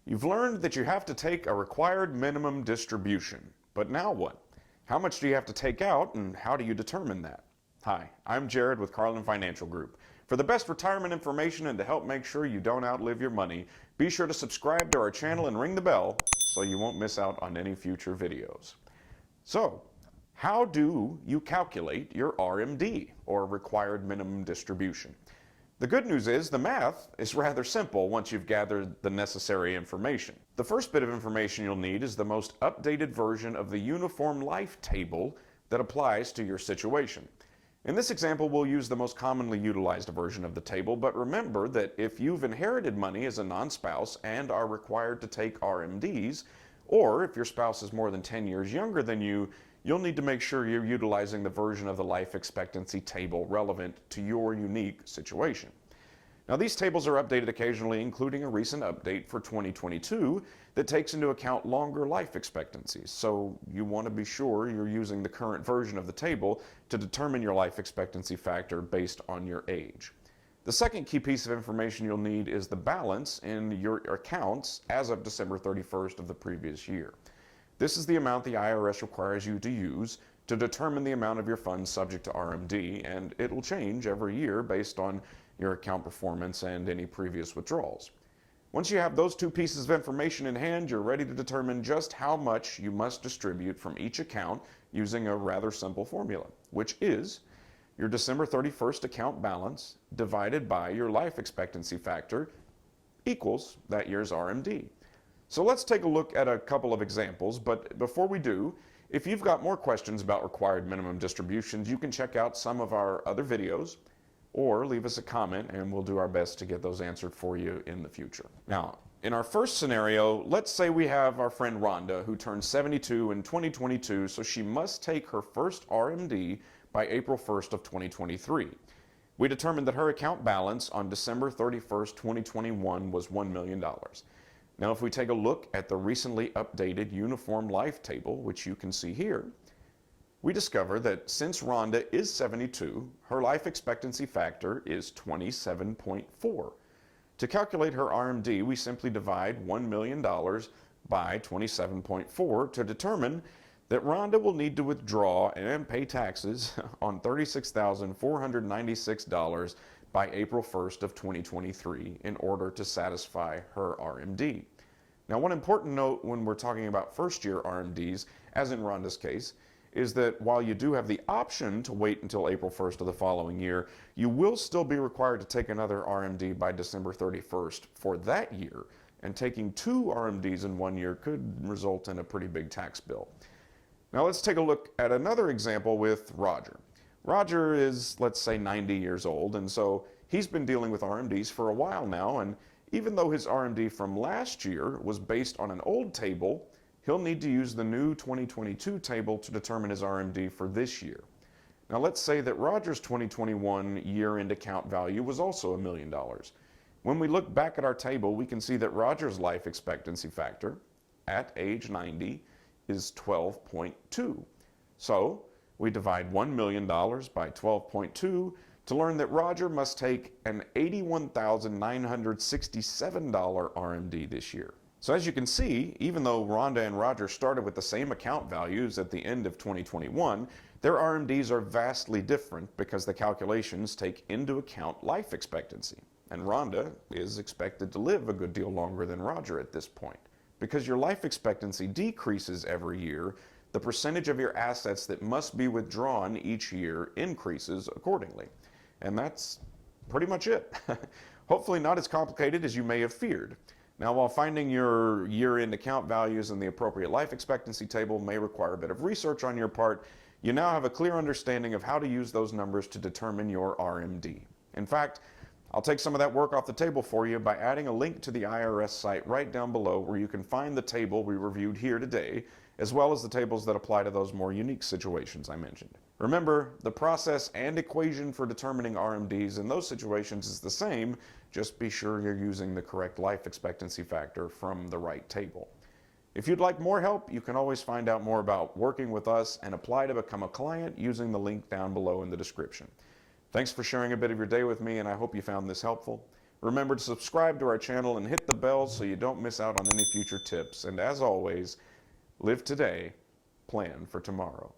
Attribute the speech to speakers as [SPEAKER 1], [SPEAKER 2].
[SPEAKER 1] You've learned that you have to take a required minimum distribution. But now what? How much do you have to take out, and how do you determine that? Hi, I'm Jared with Carlin Financial Group. For the best retirement information and to help make sure you don't outlive your money, be sure to subscribe to our channel and ring the bell so you won't miss out on any future videos. So, how do you calculate your RMD, or required minimum distribution? The good news is the math is rather simple once you've gathered the necessary information. The first bit of information you'll need is the most updated version of the Uniform Life table that applies to your situation. In this example, we'll use the most commonly utilized version of the table, but remember that if you've inherited money as a non-spouse and are required to take RMDs, or if your spouse is more than 10 years younger than you, you'll need to make sure you're utilizing the version of the life expectancy table relevant to your unique situation. Now, these tables are updated occasionally, including a recent update for 2022 that takes into account longer life expectancies. So you want to be sure you're using the current version of the table to determine your life expectancy factor based on your age. The second key piece of information you'll need is the balance in your accounts as of December 31st of the previous year. This is the amount the IRS requires you to use to determine the amount of your funds subject to RMD, and it will change every year based on your account performance and any previous withdrawals. Once you have those two pieces of information in hand, you're ready to determine just how much you must distribute from each account using a rather simple formula, which is your December 31st account balance divided by your life expectancy factor equals that year's RMD. So let's take a look at a couple of examples, but before we do, if you've got more questions about required minimum distributions, you can check out some of our other videos or leave us a comment and we'll do our best to get those answered for you in the future. Now, in our first scenario, let's say we have our friend Rhonda who turned 72 in 2022, so she must take her first RMD by April 1st of 2023. We determined that her account balance on December 31st, 2021 was $1 million. Now, if we take a look at the recently updated Uniform Life table, which you can see here, we discover that since Rhonda is 72, her life expectancy factor is 27.4. To calculate her RMD, we simply divide $1 million by 27.4 to determine that Rhonda will need to withdraw and pay taxes on $36,496 by April 1st of 2023 in order to satisfy her RMD. Now, one important note when we're talking about first-year RMDs, as in Rhonda's case, is that while you do have the option to wait until April 1st of the following year, you will still be required to take another RMD by December 31st for that year, and taking two RMDs in 1 year could result in a pretty big tax bill. Now let's take a look at another example with Roger. Roger is, let's say, 90 years old, and so he's been dealing with RMDs for a while now, and even though his RMD from last year was based on an old table, he'll need to use the new 2022 table to determine his RMD for this year. Now let's say that Roger's 2021 year-end account value was also $1 million. When we look back at our table, we can see that Roger's life expectancy factor at age 90 is 12.2. So we divide $1 million by 12.2 to learn that Roger must take an $81,967 RMD this year. So as you can see, even though Rhonda and Roger started with the same account values at the end of 2021, their RMDs are vastly different because the calculations take into account life expectancy. And Rhonda is expected to live a good deal longer than Roger at this point. Because your life expectancy decreases every year, the percentage of your assets that must be withdrawn each year increases accordingly. And that's pretty much it. Hopefully not as complicated as you may have feared. Now, while finding your year-end account values in the appropriate life expectancy table may require a bit of research on your part, you now have a clear understanding of how to use those numbers to determine your RMD. In fact, I'll take some of that work off the table for you by adding a link to the IRS site right down below where you can find the table we reviewed here today, as well as the tables that apply to those more unique situations I mentioned. Remember, the process and equation for determining RMDs in those situations is the same, just be sure you're using the correct life expectancy factor from the right table. If you'd like more help, you can always find out more about working with us and apply to become a client using the link down below in the description. Thanks for sharing a bit of your day with me, and I hope you found this helpful. Remember to subscribe to our channel and hit the bell so you don't miss out on any future tips. And as always, live today, plan for tomorrow.